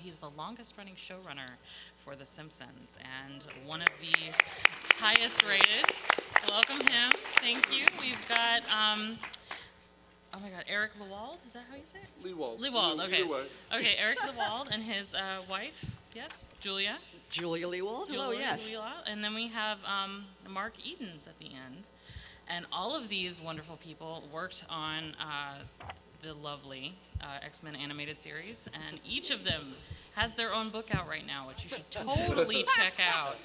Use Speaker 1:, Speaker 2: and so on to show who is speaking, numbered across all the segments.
Speaker 1: he's the longest running showrunner for The Simpsons and one of the highest rated. Welcome him. Thank you. We've got, oh my God, Eric Lewald, is that how you say it?
Speaker 2: Lewald.
Speaker 1: Lewald, okay.
Speaker 2: Either way.
Speaker 1: Okay, Eric Lewald and his wife, yes, Julia.
Speaker 3: Julia Lewald. Hello, yes.
Speaker 1: Lewald. And then we have Mark Edens at the end. And all of these wonderful people worked on the lovely X-Men animated series, and each of them has their own book out right now, which you should totally check out.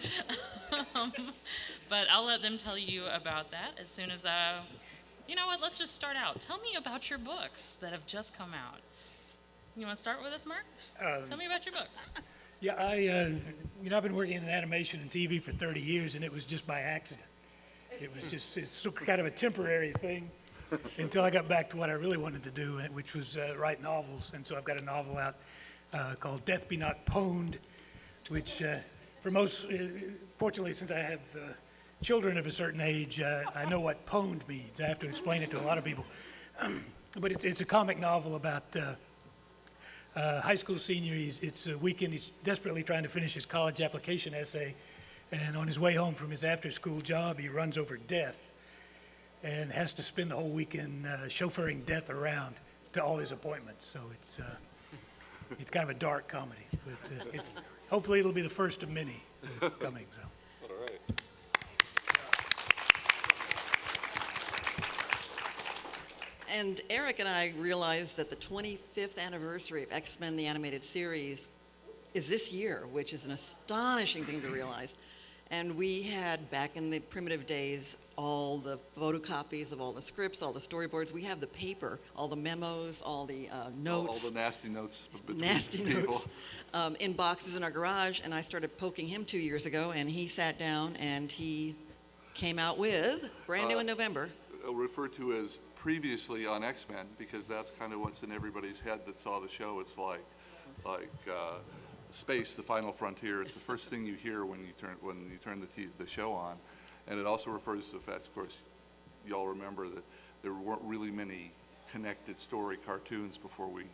Speaker 1: But I'll let them tell you about that as soon as, you know what, let's just start out. Tell me about your books that have just come out. You want to start with us, Mark? Tell me about your book.
Speaker 4: Yeah, I've been working in animation and TV for 30 years, and it was just by accident. It's kind of a temporary thing until I got back to what I really wanted to do, which was write novels. And so I've got a novel out called Death Be Not Pwned, which for most, fortunately, since I have children of a certain age, I know what pwned means. I have to explain it to a lot of people. But it's a comic novel about high school senior. It's a weekend. He's desperately trying to finish his college application essay. And on his way home from his after-school job, he runs over death and has to spend the whole weekend chauffeuring death around to all his appointments. So it's kind of a dark comedy, but hopefully it'll be the first of many coming. So.
Speaker 2: All right.
Speaker 3: And Eric and I realized that the 25th anniversary of X-Men the Animated Series is this year, which is an astonishing thing to realize. And we had, back in the primitive days, all the photocopies of all the scripts, all the storyboards. We have the paper, all the memos, all the notes.
Speaker 2: All the nasty notes between
Speaker 3: Nasty
Speaker 2: people.
Speaker 3: notes in boxes in our garage. And I started poking him 2 years ago, and he sat down and he came out with, brand new in November.
Speaker 2: Referred to as previously on X-Men, because that's kind of what's in everybody's head that saw the show. It's like Space, the Final Frontier. It's the first thing you hear when you turn the show on, and it also refers to the fact, of course, y'all remember that there weren't really many connected story cartoons before we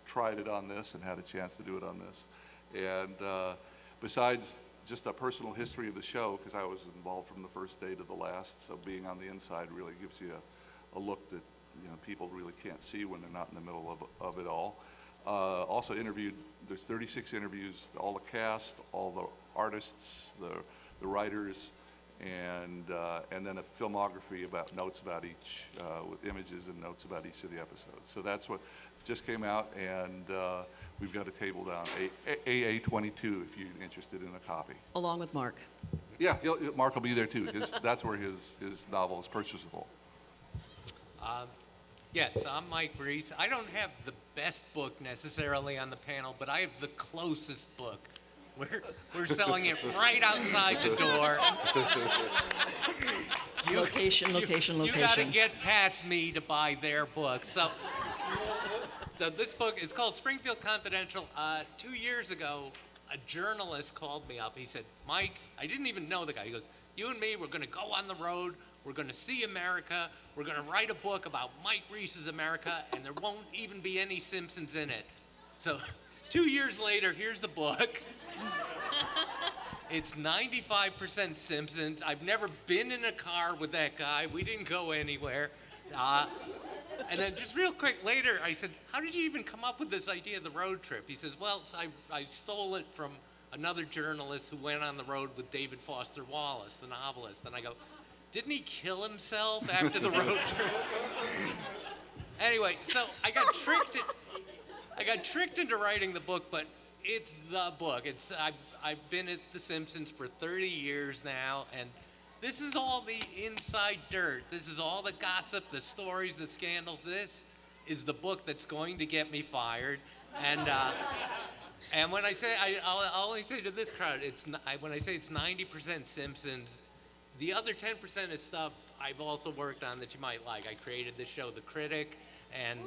Speaker 2: tried it on this and had a chance to do it on this. And besides just a personal history of the show, because I was involved from the first day to the last, so being on the inside really gives you a look that people really can't see when they're not in the middle of it all. Also interviewed, there's 36 interviews, all the cast, all the artists, the writers, and then a filmography about notes about each, with images and notes about each of the episodes. So that's what just came out, and we've got a table down, AA22 if you're interested in a copy.
Speaker 3: Along with Mark.
Speaker 2: Yeah, Mark will be there too. That's where his novel is purchasable.
Speaker 5: Yes, I'm Mike Reiss. I don't have the best book necessarily on the panel, but I have the closest book. We're selling it right outside the door.
Speaker 3: Location.
Speaker 5: You got to get past me to buy their book. So this book, it's called Springfield Confidential. 2 years ago, a journalist called me up. He said, Mike, I didn't even know the guy. He goes, you and me, we're going to go on the road. We're going to see America. We're going to write a book about Mike Reiss's America, and there won't even be any Simpsons in it. So 2 years later, here's the book. It's 95% Simpsons. I've never been in a car with that guy. We didn't go anywhere. And then just real quick later, I said, how did you even come up with this idea of the road trip? He says, well, I stole it from another journalist who went on the road with David Foster Wallace, the novelist. And I go, didn't he kill himself after the road trip? Anyway, so I got tricked into writing the book, but it's the book. I've been at The Simpsons for 30 years now, and this is all the inside dirt. This is all the gossip, the stories, the scandals. This is the book that's going to get me fired. And when I say, I'll only say to this crowd, when I say it's 90% Simpsons, the other 10% is stuff I've also worked on that you might like. I created this show, The Critic, and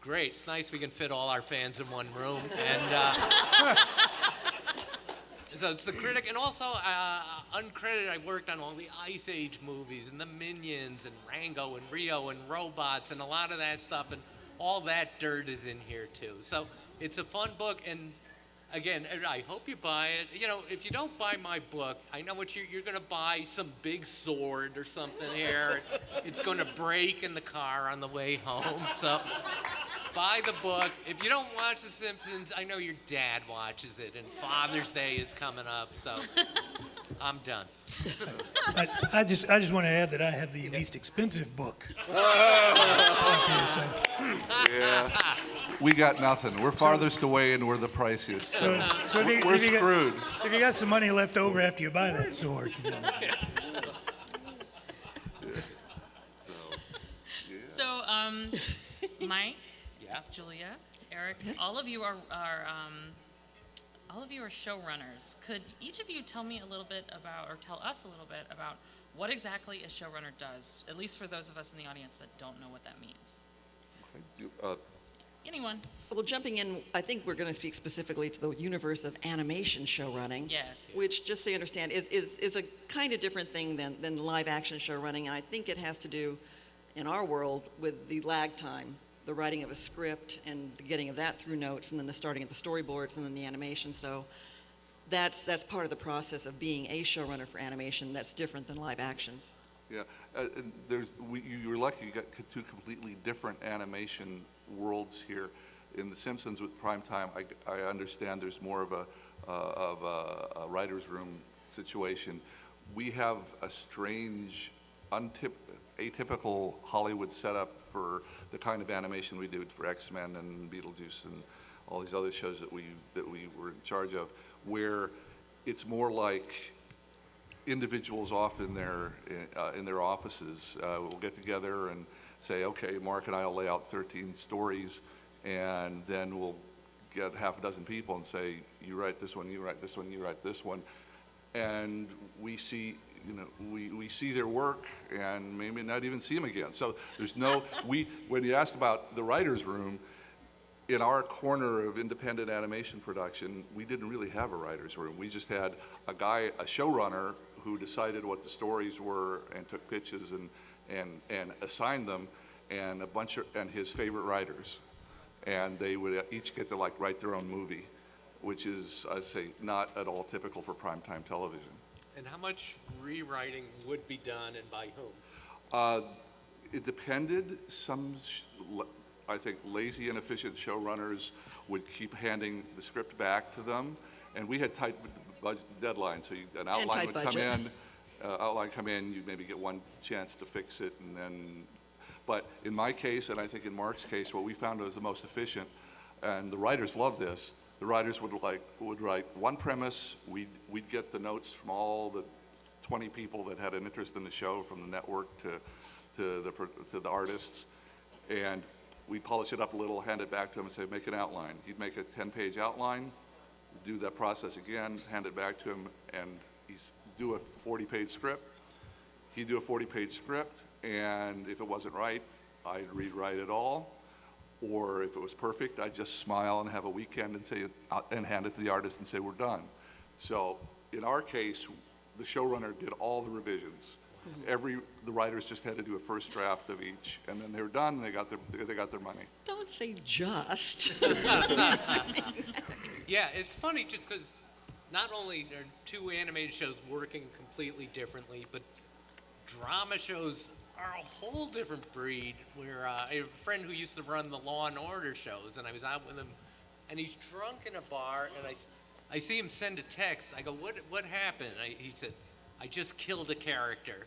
Speaker 5: great. It's nice we can fit all our fans in one room. And so it's The Critic, and also uncredited, I worked on all the Ice Age movies and the Minions and Rango and Rio and Robots and a lot of that stuff, and all that dirt is in here too. So It's a fun book, and again, I hope you buy it. You know, if you don't buy my book, I know what you're going to buy some big sword or something here. It's going to break in the car on the way home. So buy the book. If you don't watch The Simpsons, I know your dad watches it, and Father's Day is coming up. So I'm done.
Speaker 4: I just want to add that I have the least expensive book.
Speaker 2: Yeah. We got nothing. We're farthest away and we're the priciest. So we're screwed.
Speaker 4: If you got some money left over after you buy that sword, you know.
Speaker 1: So, Mike,
Speaker 5: Yeah.
Speaker 1: Julia, Eric, all of you are showrunners. Could each of you tell me a little bit about, or tell us a little bit about what exactly a showrunner does? At least for those of us in the audience that don't know what that means. Anyone?
Speaker 3: Well, jumping in, I think we're going to speak specifically to the universe of animation show running.
Speaker 1: Yes.
Speaker 3: Which, just so you understand, is a kind of different thing than live action show running. And I think it has to do, in our world, with the lag time, the writing of a script and the getting of that through notes, and then the starting of the storyboards and then the animation. So that's part of the process of being a showrunner for animation. That's different than live action.
Speaker 2: Yeah, and you were lucky. You got two completely different animation worlds here. In The Simpsons with primetime, I understand there's more of a writer's room situation. We have a strange, atypical Hollywood setup for the kind of animation we did for X-Men and Beetlejuice and all these other shows that we were in charge of, where it's more like individuals off in their offices will get together and say, okay, Mark and I will lay out 13 stories, and then we'll get half a dozen people and say, you write this one, you write this one, you write this one, and we see, we see their work and maybe not even see them again. So there's no, when you asked about the writer's room, in our corner of independent animation production, we didn't really have a writer's room. We just had a showrunner who decided what the stories were and took pitches and assigned them, and his favorite writers, and they would each get to write their own movie, which is, I'd say, not at all typical for primetime television.
Speaker 5: And how much rewriting would be done, and by whom?
Speaker 2: It depended. I think lazy, inefficient showrunners would keep handing the script back to them, and we had tight deadlines. So an outline would come in, you'd maybe get one chance to fix it, and then. But in my case, and I think in Mark's case, what we found was the most efficient, and the writers loved this. The writers would write one premise. We'd get the notes from all the 20 people that had an interest in the show, from the network to the artists, and we'd polish it up a little, hand it back to him, and say, make an outline. He'd make a 10-page outline, do that process again, hand it back to him, and he'd do a 40-page script. He'd do a 40-page script, and if it wasn't right, I'd rewrite it all. Or if it was perfect, I'd just smile and have a weekend and hand it to the artist and say, we're done. So in our case, the showrunner did all the revisions. The writers just had to do a first draft of each, and then they were done, and they got their money.
Speaker 3: Don't say just.
Speaker 5: Yeah, it's funny just because not only are two animated shows working completely differently, but drama shows are a whole different breed. Where I have a friend who used to run the Law and Order shows, and I was out with him, and he's drunk in a bar, and I see him send a text. I go, what happened? He said, I just killed a character.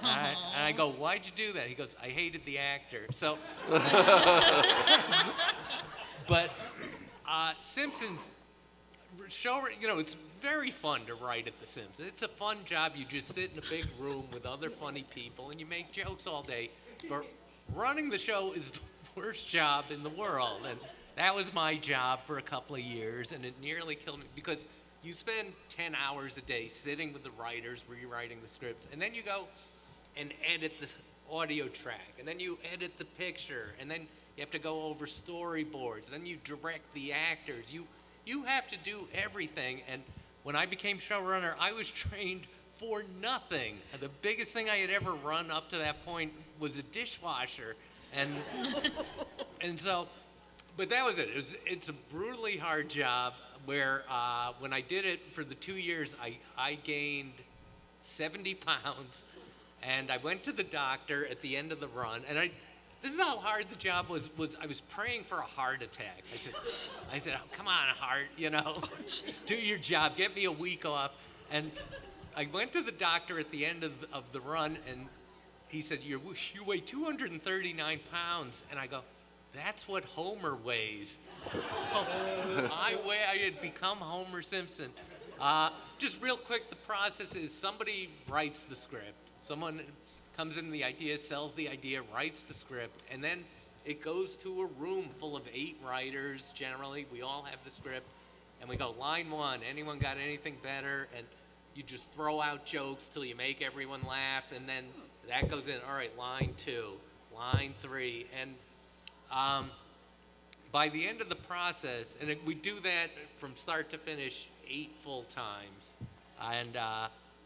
Speaker 5: And I go, why'd you do that? He goes, I hated the actor. So, but Simpsons show, it's very fun to write at The Simpsons. It's a fun job. You just sit in a big room with other funny people and you make jokes all day. But running the show is the worst job in the world. And that was my job for a couple of years, and it nearly killed me because you spend 10 hours a day sitting with the writers, rewriting the scripts, and then you go and edit the audio track, and then you edit the picture, and then you have to go over storyboards, then you direct the actors. You have to do everything, and when I became showrunner, I was trained for nothing. The biggest thing I had ever run up to that point was a dishwasher, and so, But that was it. It's a brutally hard job where when I did it for the 2 years, I gained 70 pounds. And I went to the doctor at the end of the run. And this is how hard the job was I was praying for a heart attack. I said, oh, come on, heart, do your job. Get me a week off. And I went to the doctor at the end of the run, and he said, you weigh 239 pounds. And I go, that's what Homer weighs. I had become Homer Simpson. Just real quick, the process is somebody writes the script. Someone comes in the idea, sells the idea, writes the script, and then it goes to a room full of 8 writers, generally. We all have the script, and we go, line 1, anyone got anything better? And you just throw out jokes till you make everyone laugh, and then that goes in, all right, line 2, line 3, and by the end of the process, and we do that from start to finish 8 full times, and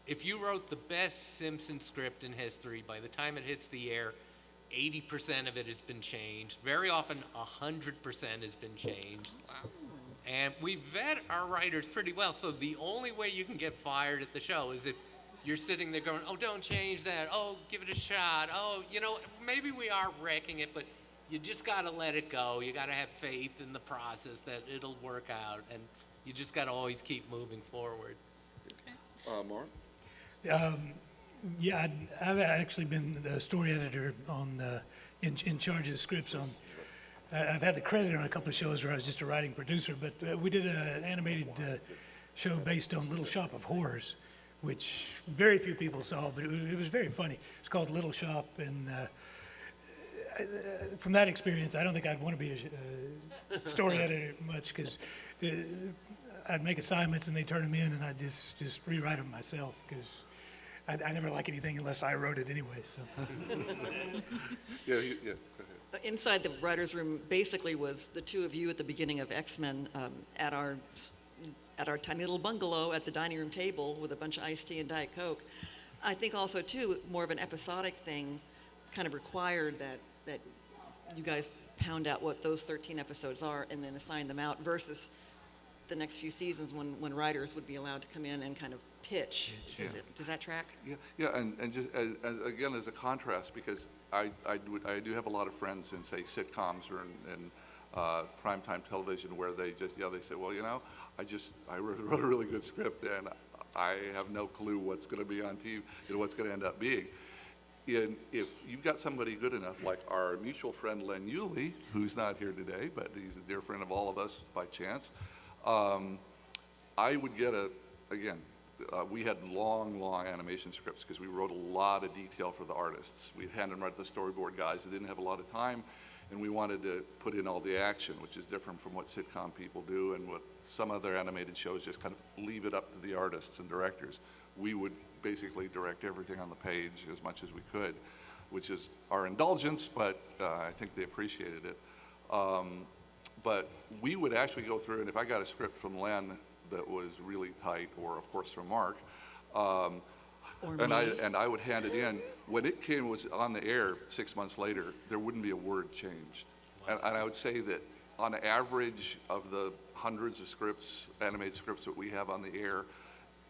Speaker 5: if you wrote the best Simpson script in history, by the time it hits the air, 80% of it has been changed. Very often, 100% has been changed.
Speaker 1: Wow.
Speaker 5: And we vet our writers pretty well, so the only way you can get fired at the show is if you're sitting there going, oh, don't change that. Oh, give it a shot. Oh, maybe we are wrecking it, but you just got to let it go. You got to have faith in the process that it'll work out, and you just got to always keep moving forward.
Speaker 2: Mark?
Speaker 4: Yeah, I've actually been the story editor in charge of the scripts on. I've had the credit on a couple of shows where I was just a writing producer, but we did an animated show based on Little Shop of Horrors, which very few people saw, but it was very funny. It's called Little Shop, and from that experience, I don't think I'd want to be a story editor much, because I'd make assignments and they turn them in, and I'd just rewrite them myself, because I never like anything unless I wrote it anyway. So.
Speaker 2: Yeah, go ahead.
Speaker 3: Inside the writer's room basically was the two of you at the beginning of X-Men at our tiny little bungalow at the dining room table with a bunch of iced tea and Diet Coke. I think also, too, more of an episodic thing kind of required that you guys pound out what those 13 episodes are and then assign them out versus the next few seasons when writers would be allowed to come in and kind of pitch. Does that track?
Speaker 2: Yeah, and just again, as a contrast, because I do have a lot of friends in, say, sitcoms or in primetime television where they say, well, I wrote a really good script and I have no clue what's going to be on TV, what's going to end up being. If you've got somebody good enough, like our mutual friend Len Yulee, who's not here today, but he's a dear friend of all of us by chance, I would get we had long animation scripts because we wrote a lot of detail for the artists. We'd hand them right to the storyboard guys that didn't have a lot of time, and we wanted to put in all the action, which is different from what sitcom people do and what some other animated shows just kind of leave it up to the artists and directors. We would basically direct everything on the page as much as we could, which is our indulgence, but I think they appreciated it. But we would actually go through, and if I got a script from Len that was really tight, or of course from Mark, and I would hand it in. When it was on the air 6 months later, there wouldn't be a word changed. Wow. And I would say that on average of the hundreds of scripts, animated scripts that we have on the air,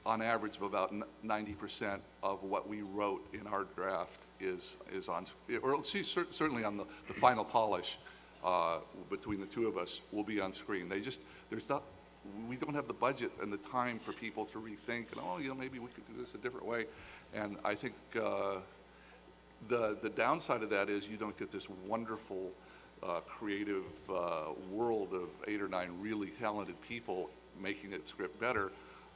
Speaker 2: on average of about 90% of what we wrote in our draft is on, or certainly on the final polish between the two of us will be on screen. We don't have the budget and the time for people to rethink and maybe we could do this a different way. And I think the downside of that is you don't get this wonderful creative world of 8 or 9 really talented people making that script better.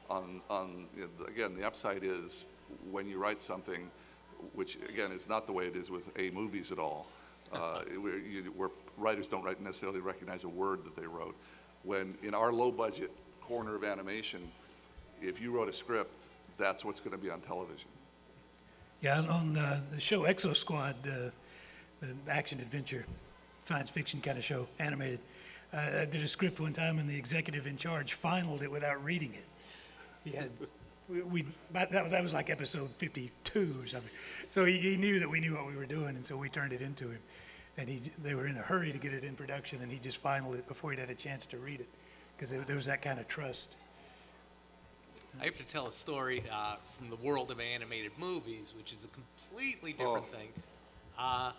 Speaker 2: Again, the upside is when you write something, which again is not the way it is with movies at all, where writers don't necessarily recognize a word that they wrote. When in our low budget corner of animation, if you wrote a script, that's what's going to be on television.
Speaker 4: Yeah, on the show Exo Squad, the action adventure, science fiction kind of show, animated, I did a script one time and the executive in charge finaled it without reading it. He had, that was like episode 52 or something. So he knew that we knew what we were doing, and so we turned it into him. and they were in a hurry to get it in production, and he just finalized it before he'd had a chance to read it, because there was that kind of trust.
Speaker 5: I have to tell a story from the world of animated movies, which is a completely different thing. I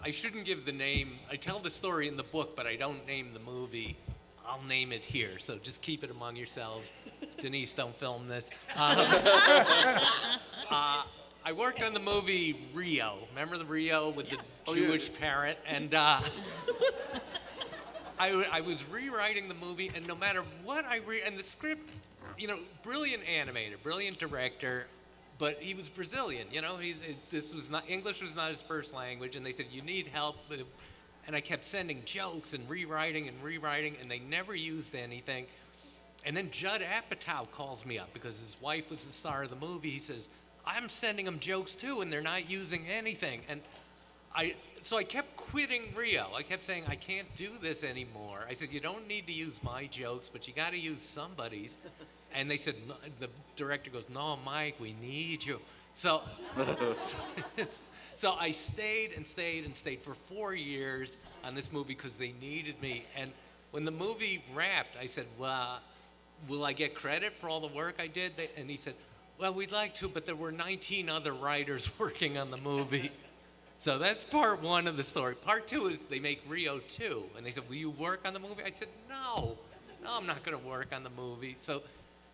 Speaker 5: shouldn't give the name. I tell the story in the book, but I don't name the movie. I'll name it here, so just keep it among yourselves. Denise, don't film this. I worked on the movie Rio. Remember the Rio with the Jewish parent? And I was rewriting the movie, and no matter what and the script, brilliant animator, brilliant director, but he was Brazilian, English was not his first language, and they said, you need help. And I kept sending jokes and rewriting, and they never used anything. And then Judd Apatow calls me up because his wife was the star of the movie. He says, I'm sending them jokes too, and they're not using anything. And so I kept quitting Rio. I kept saying, I can't do this anymore. I said, you don't need to use my jokes, but you got to use somebody's. And they said, no, the director goes, no, Mike, we need you. So I stayed for 4 years on this movie because they needed me. And when the movie wrapped, I said, well, will I get credit for all the work I did? And he said, well, we'd like to, but there were 19 other writers working on the movie. So that's part one of the story. Part two is they make Rio 2. And they said, will you work on the movie? I said, no, I'm not going to work on the movie. So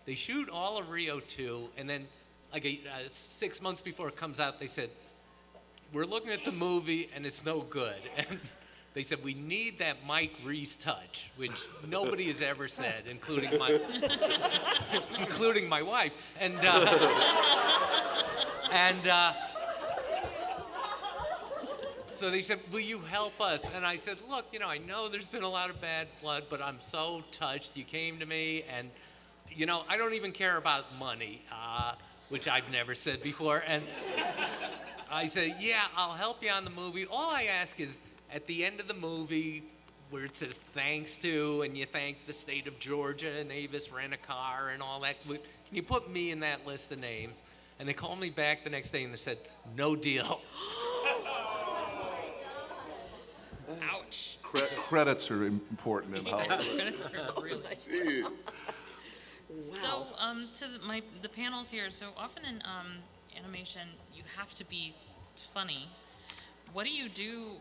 Speaker 5: they shoot all of Rio 2, and then 6 months before it comes out, they said, we're looking at the movie, and it's no good. And they said, we need that Mike Reiss touch, which nobody has ever said, including my wife. So they said, will you help us? And I said, look, I know there's been a lot of bad blood, but I'm so touched. You came to me, and I don't even care about money, which I've never said before. And I said, yeah, I'll help you on the movie. All I ask is, at the end of the movie, where it says thanks to, and you thank the state of Georgia and Avis Rent-A-Car and all that, can you put me in that list of names? And they called me back the next day, and they said, no deal.
Speaker 1: Ouch.
Speaker 2: Credits are important in Hollywood.
Speaker 1: Credits are really. So, the panels here. So often in animation, you have to be funny. What do you do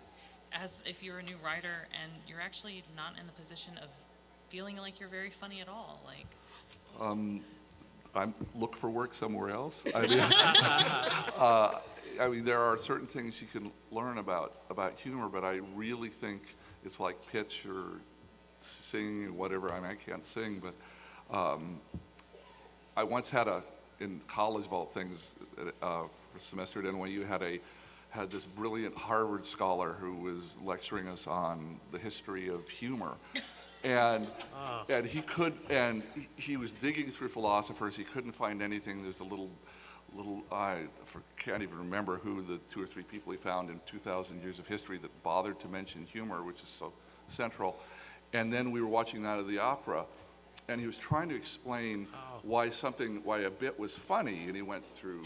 Speaker 1: as if you're a new writer and you're actually not in the position of feeling like you're very funny at all?
Speaker 2: Look for work somewhere else. There are certain things you can learn about humor, but I really think it's like pitch or singing or whatever. I can't sing, but I once had in college of all things, for a semester at NYU, had this brilliant Harvard scholar who was lecturing us on the history of humor. And he was digging through philosophers. He couldn't find anything. There's a little I can't even remember who the 2 or 3 people he found in 2,000 years of history that bothered to mention humor, which is so central. And then we were watching Night of the Opera, and he was trying to explain why a bit was funny, and he went through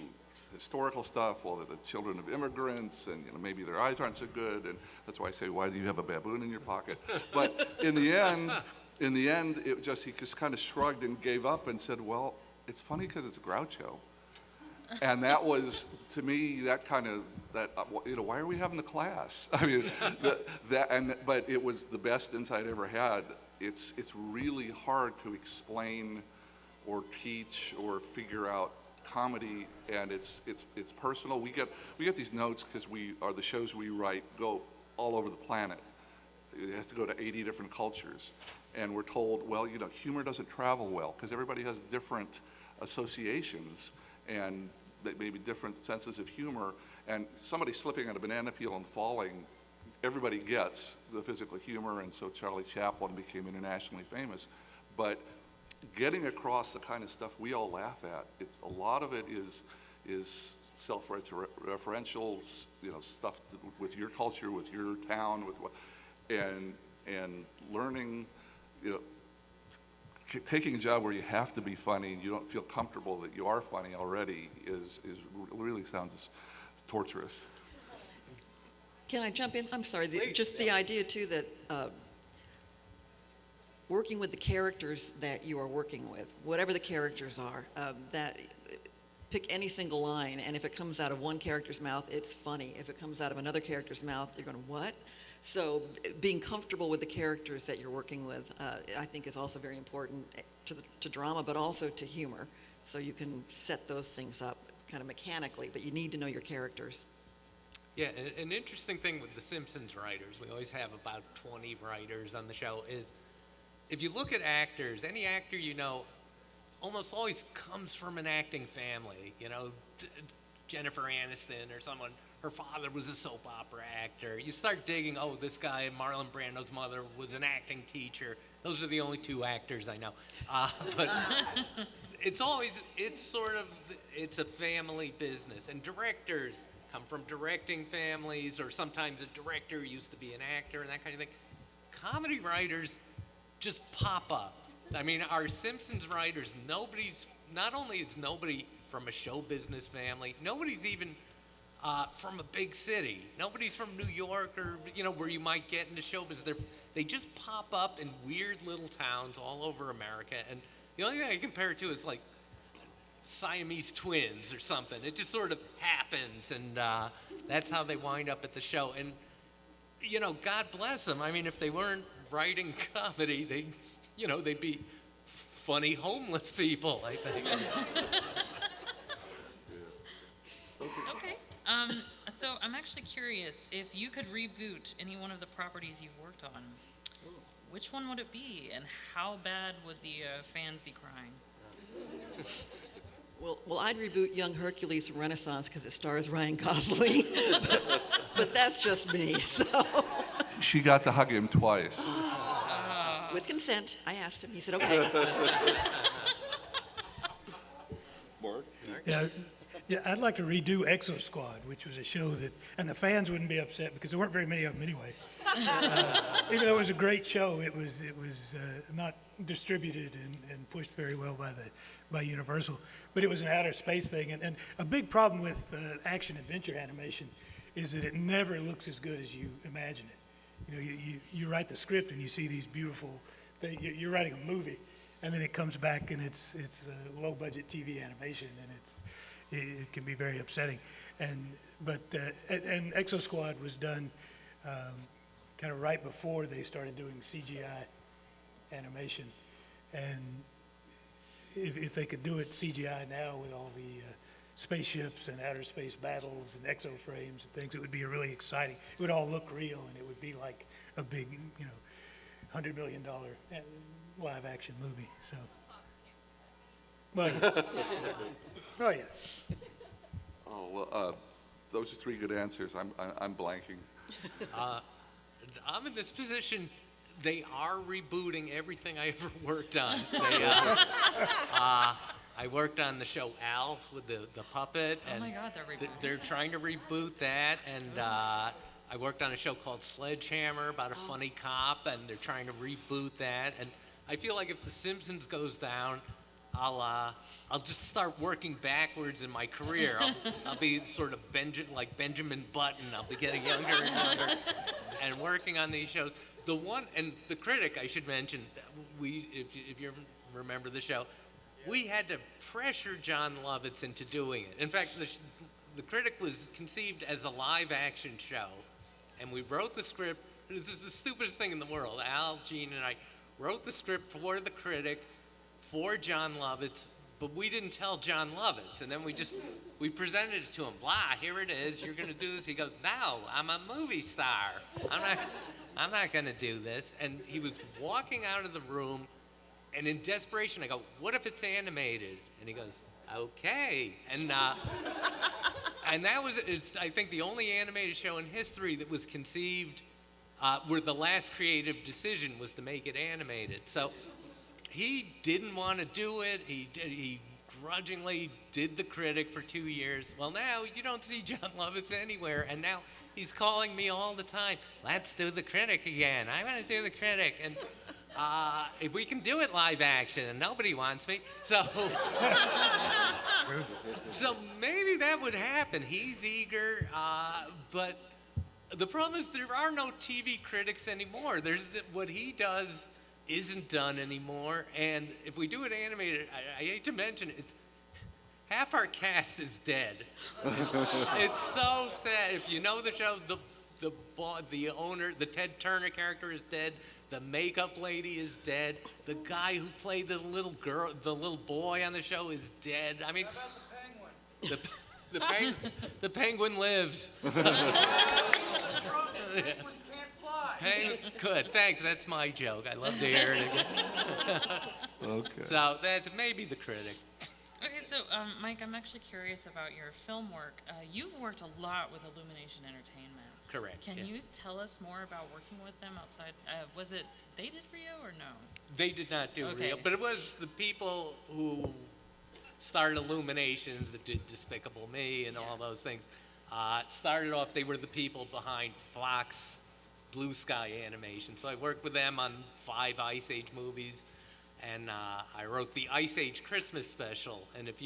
Speaker 2: historical stuff. Well, they're the children of immigrants, and maybe their eyes aren't so good, and that's why I say, why do you have a baboon in your pocket? But in the end, he just kind of shrugged and gave up and said, well, it's funny because it's Groucho. And that was, to me, why are we having the class? I mean, but it was the best insight I ever had. It's really hard to explain or teach or figure out comedy, and it's personal. We get these notes because the shows we write go all over the planet. It has to go to 80 different cultures, and we're told, well, humor doesn't travel well because everybody has different associations and maybe different senses of humor. And somebody slipping on a banana peel and falling, everybody gets the physical humor, and so Charlie Chaplin became internationally famous. But getting across the kind of stuff we all laugh at, a lot of it is self-referential, stuff with your culture, with your town, and learning, taking a job where you have to be funny and you don't feel comfortable that you are funny already really sounds torturous.
Speaker 3: Can I jump in? I'm sorry,
Speaker 5: Please,
Speaker 3: just the idea too that working with the characters that you are working with, whatever the characters are, that pick any single line, and if it comes out of one character's mouth, it's funny. If it comes out of another character's mouth, you're going, what? So being comfortable with the characters that you're working with, I think is also very important to drama, but also to humor. So you can set those things up kind of mechanically, but you need to know your characters.
Speaker 5: Yeah, an interesting thing with the Simpsons writers, we always have about 20 writers on the show, is if you look at actors, any actor you know almost always comes from an acting family. You know, Jennifer Aniston or someone, her father was a soap opera actor. You start digging, oh, this guy, Marlon Brando's mother, was an acting teacher. Those are the only two actors I know. But it's a family business. And directors come from directing families, or sometimes a director used to be an actor and that kind of thing. Comedy writers just pop up. I mean, our Simpsons writers, not only is nobody from a show business family, nobody's even from a big city. Nobody's from New York or, where you might get into show business. They just pop up in weird little towns all over America. And the only thing I compare it to is like Siamese twins or something. It just sort of happens, and that's how they wind up at the show. And, God bless them. I mean, if they weren't writing comedy, they'd be funny homeless people, I think.
Speaker 1: Okay. So I'm actually curious, if you could reboot any one of the properties you've worked on, which one would it be, and how bad would the fans be crying?
Speaker 3: Well, I'd reboot Young Hercules from Renaissance because it stars Ryan Gosling, but that's just me. So,
Speaker 2: She got to hug him twice.
Speaker 3: with consent, I asked him. He said, "Okay."
Speaker 6: Mark?
Speaker 4: Yeah, I'd like to redo Exo Squad, which was a show that, and the fans wouldn't be upset because there weren't very many of them anyway. Even though it was a great show, it was not distributed and pushed very well by Universal. But it was an outer space thing, and a big problem with action adventure animation is that it never looks as good as you imagine it. You write the script and you see these beautiful things. You're writing a movie, and then it comes back and it's low budget TV animation, and it can be very upsetting. And Exo Squad was done kind of right before they started doing CGI animation, and if they could do it CGI now with all the spaceships and outer space battles and exo frames and things, it would be really exciting. It would all look real, and it would be like a big, $100 million live action movie. So, but oh yeah.
Speaker 2: Oh, well, those are three good answers. I'm blanking.
Speaker 5: I'm in this position. They are rebooting everything I ever worked on. I worked on the show Alf with the puppet.
Speaker 1: Oh
Speaker 5: And
Speaker 1: my God, they're rebooting.
Speaker 5: they're trying to reboot that. And I worked on a show called Sledgehammer about a funny cop, and they're trying to reboot that. And I feel like if The Simpsons goes down, I'll just start working backwards in my career. I'll be sort of Benjamin Button. I'll be getting younger and younger and working on these shows. The one, and the critic, I should mention, if you remember the show, we had to pressure John Lovitz into doing it. In fact, the critic was conceived as a live action show, and we wrote the script. This is the stupidest thing in the world. Al, Gene, and I wrote the script for the critic, for John Lovitz, but we didn't tell John Lovitz. And then we presented it to him. Blah, here it is. You're going to do this. He goes, no, I'm a movie star. I'm not going to do this. And he was walking out of the room, and in desperation, I go, what if it's animated? And he goes, okay. And it's I think the only animated show in history that was conceived where the last creative decision was to make it animated. So he didn't want to do it. He grudgingly did the critic for 2 years. Well, now you don't see John Lovitz anywhere, and now he's calling me all the time. Let's do the critic again. I want to do the critic. And if we can do it live action, and nobody wants me, so maybe that would happen. He's eager, but The problem is there are no TV critics anymore. What he does isn't done anymore, and if we do it animated, I hate to mention it, half our cast is dead. It's so sad. If you know the show, the owner, the Ted Turner character is dead. The makeup lady is dead. The guy who played the little girl, the little boy on the show is dead. I mean,
Speaker 7: How about the penguin?
Speaker 5: the penguin lives.
Speaker 7: Penguins can't fly.
Speaker 5: Good, thanks. That's my joke. I love to hear it again.
Speaker 2: Okay.
Speaker 5: So that's maybe the critic.
Speaker 1: Okay, so Mike, I'm actually curious about your film work. You've worked a lot with Illumination Entertainment.
Speaker 5: Correct.
Speaker 1: Can
Speaker 5: yeah.
Speaker 1: you tell us more about working with them outside? Was it they did Rio or no?
Speaker 5: They did not do
Speaker 1: Okay.
Speaker 5: Rio, but it was the people who started Illuminations that did Despicable Me and all those things. Started off, they were the people behind Fox Blue Sky Animation. So I worked with them on 5 Ice Age movies, and I wrote the Ice Age Christmas special. And if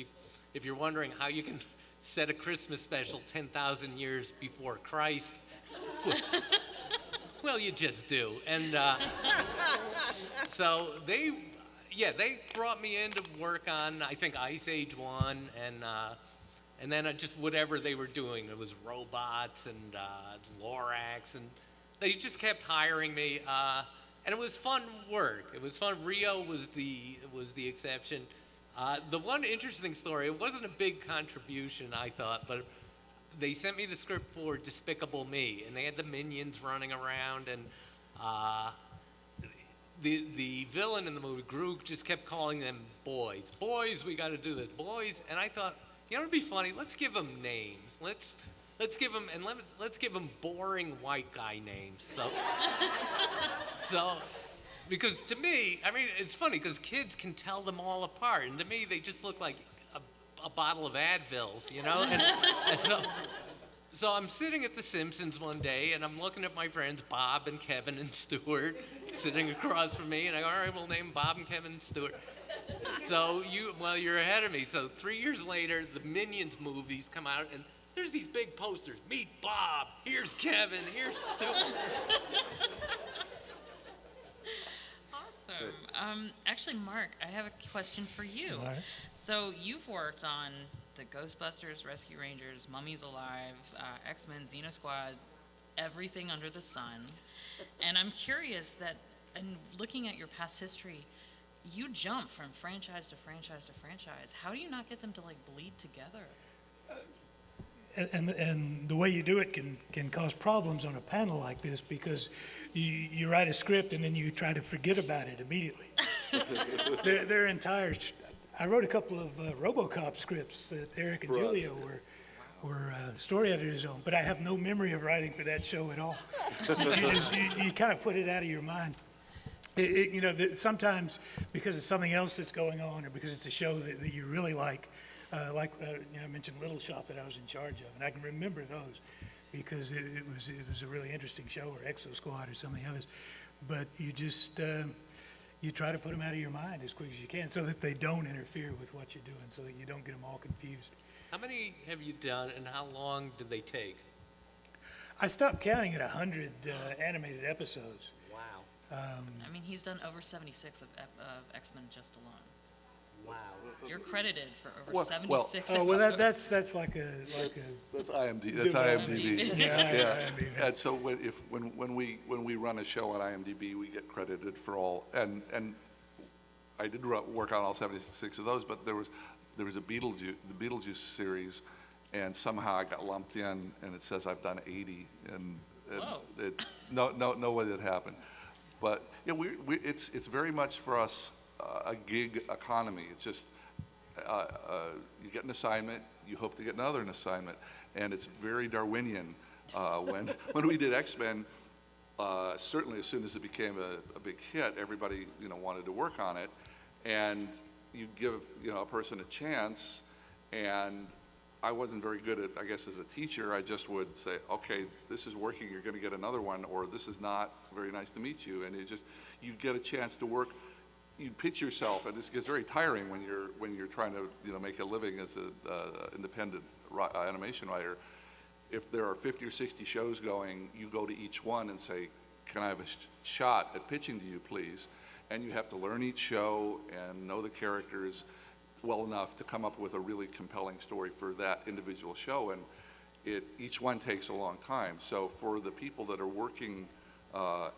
Speaker 5: you're wondering how you can set a Christmas special 10,000 years before Christ, well, you just do. And so they brought me in to work on, I think, Ice Age 1, and then just whatever they were doing. It was robots and Lorax, and they just kept hiring me. And it was fun work. It was fun. Rio was the exception. The one interesting story, it wasn't a big contribution, I thought, but they sent me the script for Despicable Me, and they had the minions running around, and the villain in the movie, Groot, just kept calling them boys. Boys, we got to do this. Boys. And I thought, you know, it'd be funny. Let's give them names. Let's give them boring white guy names. So, because to me, I mean, it's funny because kids can tell them all apart, and to me, they just look like a bottle of Advils, you know. And so I'm sitting at The Simpsons one day, and I'm looking at my friends Bob and Kevin and Stuart sitting across from me, and I go, all right, we'll name Bob and Kevin and Stuart. So you're ahead of me. So 3 years later, the Minions movies come out, and there's these big posters. Meet Bob. Here's Kevin. Here's Stuart.
Speaker 1: Awesome. Actually, Mark, I have a question for you.
Speaker 4: All right.
Speaker 1: So you've worked on the Ghostbusters, Rescue Rangers, Mummies Alive, X-Men, Xena Squad, everything under the sun. And I'm curious that, in looking at your past history, you jump from franchise to franchise to franchise. How do you not get them to like bleed together?
Speaker 4: And the way you do it can cause problems on a panel like this because you write a script and then you try to forget about it immediately. Their entire, I wrote a couple of RoboCop scripts that Eric and
Speaker 2: For us.
Speaker 4: Julia were story editors on, but I have no memory of writing for that show at all. You kind of put it out of your mind. Sometimes because it's something else that's going on or because it's a show that you really like, I mentioned Little Shop that I was in charge of, and I can remember those because it was a really interesting show, or Exo Squad or some of the others. But you just you try to put them out of your mind as quick as you can, so that they don't interfere with what you're doing, so that you don't get them all confused.
Speaker 5: How many have you done, and how long did they take?
Speaker 4: I stopped counting at 100 animated episodes.
Speaker 5: Wow.
Speaker 1: I mean, he's done over 76 of X-Men just alone.
Speaker 5: Wow.
Speaker 1: You're credited for over
Speaker 2: Well,
Speaker 1: 76
Speaker 4: Oh well,
Speaker 1: episodes.
Speaker 4: that's like a
Speaker 2: That's IMDb. That's IMDb.
Speaker 4: yeah.
Speaker 2: And so when we run a show on IMDb, we get credited for all. And I did work on all 76 of those, but there was a the Beetlejuice series, and somehow I got lumped in, and it says I've done 80, and
Speaker 1: Whoa.
Speaker 2: no way that happened. But yeah, it's very much for us a gig economy. It's just you get an assignment, you hope to get another assignment, and it's very Darwinian. When we did X-Men, certainly as soon as it became a big hit, everybody wanted to work on it, and you give a person a chance, and I wasn't very good at, I guess, as a teacher. I just would say, okay, this is working, you're going to get another one, or this is not, very nice to meet you, and you get a chance to work. You pitch yourself, and this gets very tiring when you're trying to make a living as an independent animation writer. if there are 50 or 60 shows going, you go to each one and say, can I have a shot at pitching to you, please? And you have to learn each show and know the characters well enough to come up with a really compelling story for that individual show. And each one takes a long time. So for the people that are working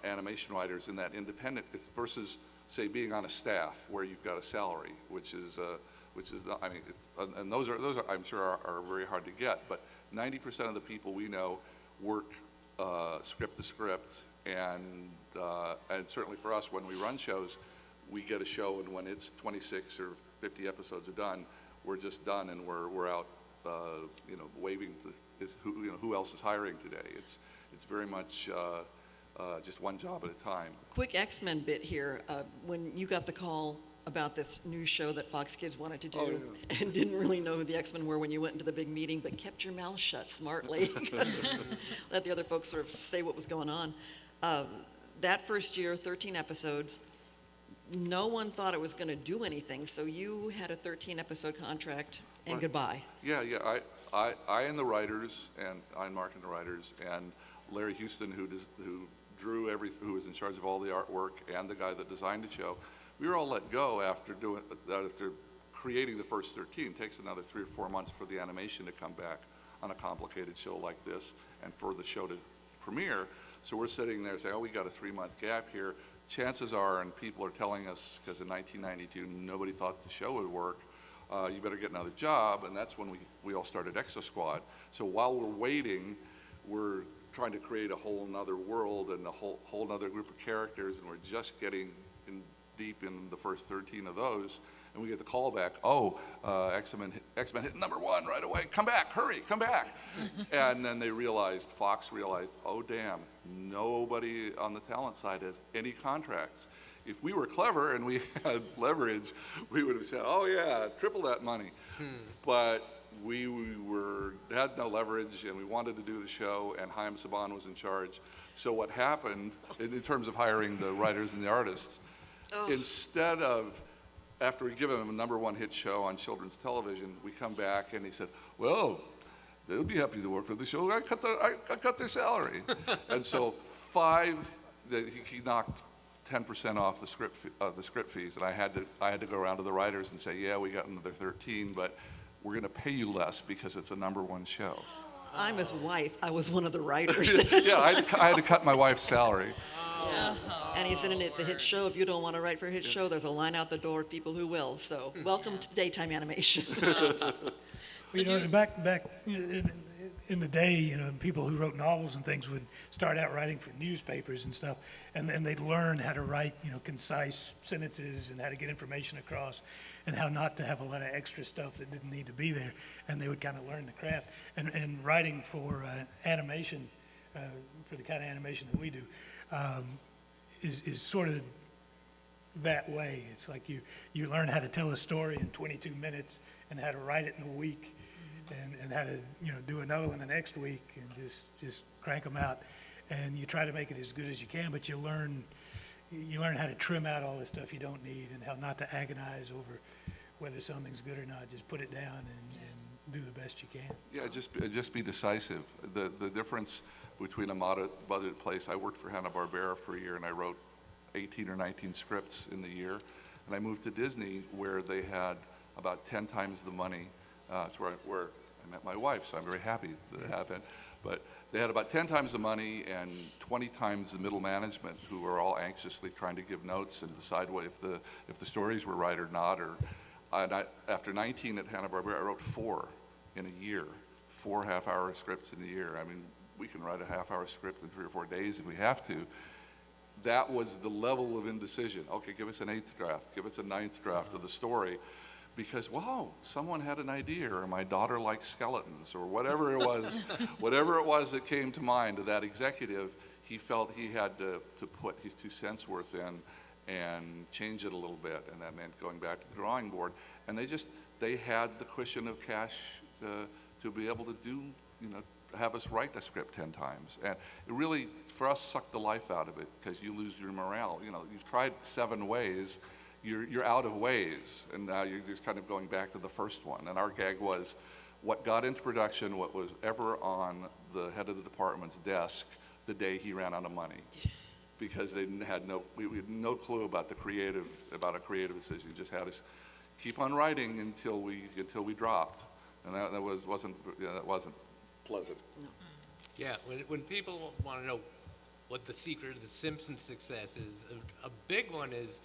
Speaker 2: animation writers in that independent, it's versus, say, being on a staff where you've got a salary, which is I mean, and those are I'm sure are very hard to get. But 90% of the people we know work script to script, and certainly for us, when we run shows, we get a show, and when it's 26 or 50 episodes are done, we're just done, and we're out, waving to who else is hiring today. It's very much just one job at a time.
Speaker 3: Quick X-Men bit here. When you got the call about this new show that Fox Kids wanted to do, and didn't really know who the X-Men were when you went into the big meeting, but kept your mouth shut smartly, let the other folks sort of say what was going on. That first year, 13 episodes, no one thought it was going to do anything, so you had a 13-episode contract, and
Speaker 2: Right.
Speaker 3: goodbye.
Speaker 2: Yeah. I and the writers, and I and Mark and the writers, and Larry Houston, who drew who was in charge of all the artwork, and the guy that designed the show, we were all let go after creating the first 13. It takes another 3 or 4 months for the animation to come back on a complicated show like this, and for the show to premiere. So we're sitting there saying, oh, we got a 3-month gap here. Chances are, and people are telling us, because in 1992 nobody thought the show would work, you better get another job, and that's when we all started Exo Squad. So while we're waiting, we're trying to create a whole nother world and a whole nother group of characters, and we're just getting deep in the first 13 of those, and we get the call back, X-Men hit number 1 right away, come back, hurry, come back. And then Fox realized, oh damn, nobody on the talent side has any contracts. If we were clever and we had leverage, we would have said, oh yeah, triple that money. But we had no leverage, and we wanted to do the show, and Chaim Saban was in charge. So what happened, in terms of hiring the writers and the artists, instead of, after we give him a number 1 hit show on children's television, we come back and he said, well, they'll be happy to work for the show. I cut their salary. And so he knocked 10% off the script fees, and I had to go around to the writers and say, yeah, we got another 13, but we're going to pay you less because it's a number 1 show.
Speaker 3: I'm his wife. I was one of the writers.
Speaker 2: Yeah, I had to cut my wife's salary.
Speaker 3: And he said, and it's a hit show. If you don't want to write for a hit show, there's a line out the door of people who will. So welcome to daytime animation.
Speaker 4: Back in the day, people who wrote novels and things would start out writing for newspapers and stuff, and then they'd learn how to write, concise sentences and how to get information across, and how not to have a lot of extra stuff that didn't need to be there, and they would kind of learn the craft. And writing for animation, for the kind of animation that we do, is sort of that way. It's like you learn how to tell a story in 22 minutes and how to write it in a week, and how to do another one the next week, and just crank them out, and you try to make it as good as you can, but you learn how to trim out all the stuff you don't need, and how not to agonize over whether something's good or not. Just put it down and do the best you can.
Speaker 2: Yeah, just be decisive. The difference between a budget place, I worked for Hanna-Barbera for a year, and I wrote 18 or 19 scripts in the year, and I moved to Disney, where they had about 10 times the money. It's where I met my wife, so I'm very happy that it happened. But they had about 10 times the money and 20 times the middle management, who were all anxiously trying to give notes and decide if the stories were right or not. After 19 at Hanna-Barbera, I wrote 4 in a year, 4 half-hour scripts in a year. I mean, we can write a half-hour script in 3 or 4 days if we have to. That was the level of indecision. Okay, give us an 8th draft, give us a 9th draft of the story, because, wow, someone had an idea, or my daughter likes skeletons, or whatever it was, that came to mind to that executive. He felt he had to put his 2 cents worth in and change it a little bit, and that meant going back to the drawing board. And they had the cushion of cash to be able to do, have us write a script 10 times. And it really, for us, sucked the life out of it, because you lose your morale. You've tried 7 ways, you're out of ways, and now you're just kind of going back to the first one. And our gag was, what got into production, what was ever on the head of the department's desk the day he ran out of money. Because we had no clue about a creative decision. He just had us keep on writing until we dropped. And that wasn't pleasant.
Speaker 5: Yeah, when people want to know what the secret of the Simpsons success is, a big one is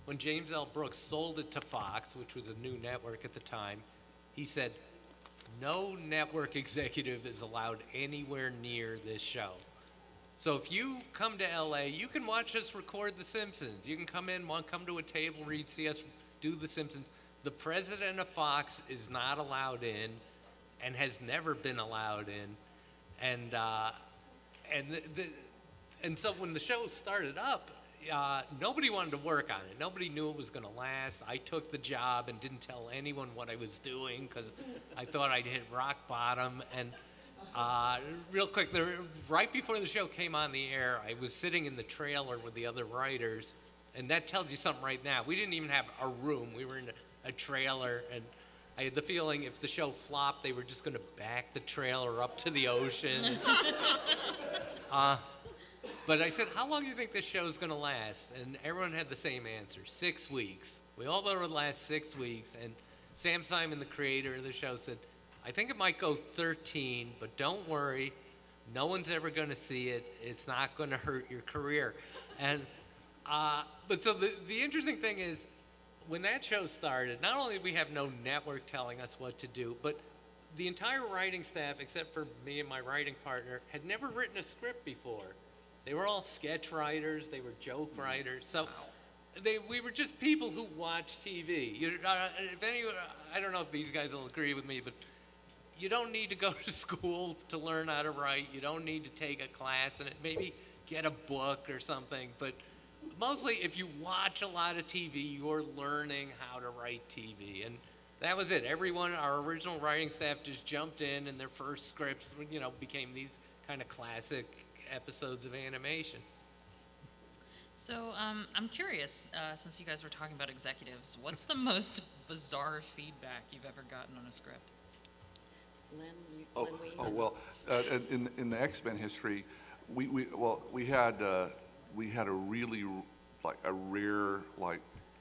Speaker 5: when James L. Brooks sold it to Fox, which was a new network at the time, he said, no network executive is allowed anywhere near this show. So if you come to LA, you can watch us record The Simpsons. You can come to a table where you'd see us do The Simpsons. The president of Fox is not allowed in and has never been allowed in. And so when the show started up, nobody wanted to work on it. Nobody knew it was going to last. I took the job and didn't tell anyone what I was doing because I thought I'd hit rock bottom. And real quick, right before the show came on the air, I was sitting in the trailer with the other writers, and that tells you something right now. We didn't even have a room. We were in a trailer, and I had the feeling if the show flopped, they were just going to back the trailer up to the ocean. But I said, how long do you think this show is going to last? And everyone had the same answer, 6 weeks. We all thought it would last 6 weeks, and Sam Simon, the creator of the show, said, I think it might go 13, but don't worry, no one's ever going to see it. It's not going to hurt your career. And but so the interesting thing is, when that show started, not only did we have no network telling us what to do, but the entire writing staff, except for me and my writing partner, had never written a script before. They were all sketch writers. They were joke writers. So we were just people who watch TV. I don't know if these guys will agree with me, but you don't need to go to school to learn how to write. You don't need to take a class in it. Maybe get a book or something. But mostly, if you watch a lot of TV, you're learning how to write TV. And that was it. Everyone, our original writing staff just jumped in, and their first scripts, became these kind of classic episodes of animation.
Speaker 1: So I'm curious, since you guys were talking about executives, what's the most bizarre feedback you've ever gotten on a script?
Speaker 3: Len,
Speaker 2: Well, in the X-Men history, we had a really a rare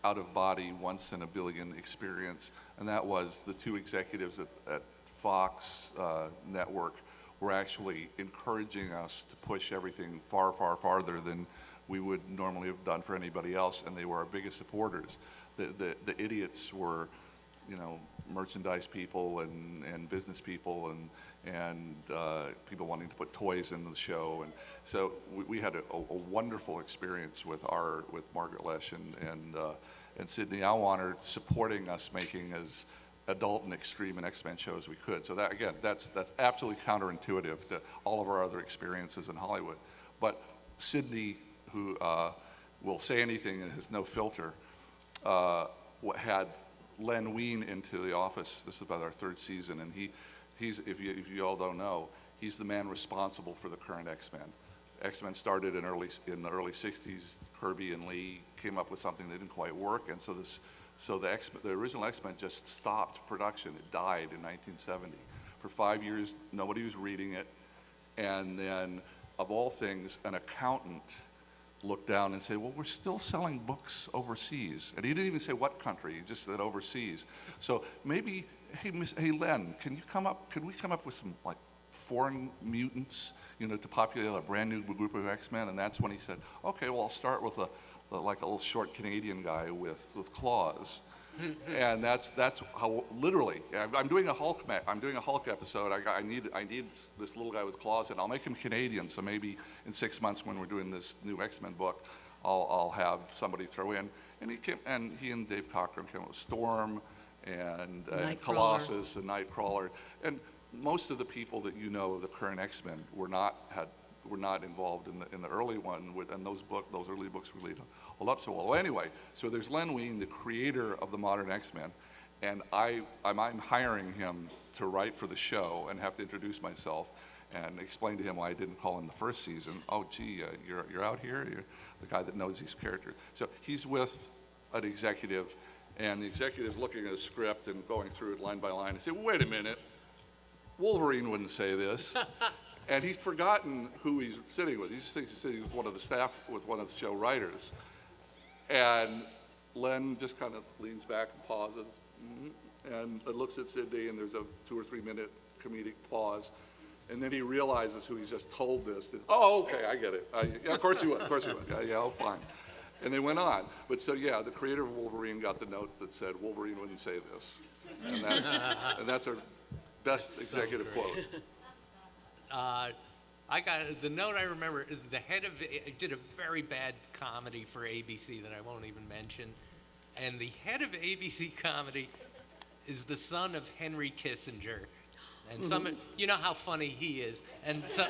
Speaker 2: out of body once in a billion experience, and that was the two executives at Fox Network were actually encouraging us to push everything far, far farther than we would normally have done for anybody else, and they were our biggest supporters. The idiots were, merchandise people and business people and people wanting to put toys in the show, and so we had a wonderful experience with Margaret Lesh and Sidney Alwander supporting us making as adult and extreme and X-Men shows we could. So that, again, that's absolutely counterintuitive to all of our other experiences in Hollywood. But Sidney, who will say anything and has no filter, had Len Wein into the office. This is about our third season, and he's if you all don't know, he's the man responsible for the current X-Men. X-Men started in the early 60s. Kirby and Lee came up with something that didn't quite work, and so the original X-Men just stopped production. It died in 1970. For 5 years, nobody was reading it, and then, of all things, an accountant looked down and said, well, we're still selling books overseas. And he didn't even say what country, he just said overseas. So maybe, hey Len, can we come up with some foreign mutants, to populate a brand new group of X-Men? And that's when he said, okay, well, I'll start with a little short Canadian guy with claws. And that's how literally I'm doing a Hulk episode. I need this little guy with claws, and I'll make him Canadian. So maybe in 6 months when we're doing this new X-Men book, I'll have somebody throw in. And he and Dave Cockrum came up with Storm and Colossus and Nightcrawler. And most of the people that of the current X-Men were not involved in the early one, and those early books really don't hold up so well. Well, anyway, so there's Len Wein, the creator of the modern X-Men, and I'm hiring him to write for the show and have to introduce myself and explain to him why I didn't call him the first season. Oh, gee, you're out here? You're the guy that knows these characters. So he's with an executive, and the executive's looking at a script and going through it line by line and say, wait a minute, Wolverine wouldn't say this. And he's forgotten who he's sitting with. He just thinks he's sitting with one of the staff, with one of the show writers. And Len just kind of leans back and pauses, and looks at Sidney, and there's a 2 or 3 minute comedic pause. And then he realizes who he's just told this. Oh, okay, I get it. Yeah, of course you would, of course you would. Yeah, oh, fine. And they went on. But so, yeah, the creator of Wolverine got the note that said, Wolverine wouldn't say this. And that's our best executive quote.
Speaker 5: I got the note I remember is the head of it did a very bad comedy for ABC that I won't even mention, and the head of ABC comedy is the son of Henry Kissinger, and you know how funny he is, and so,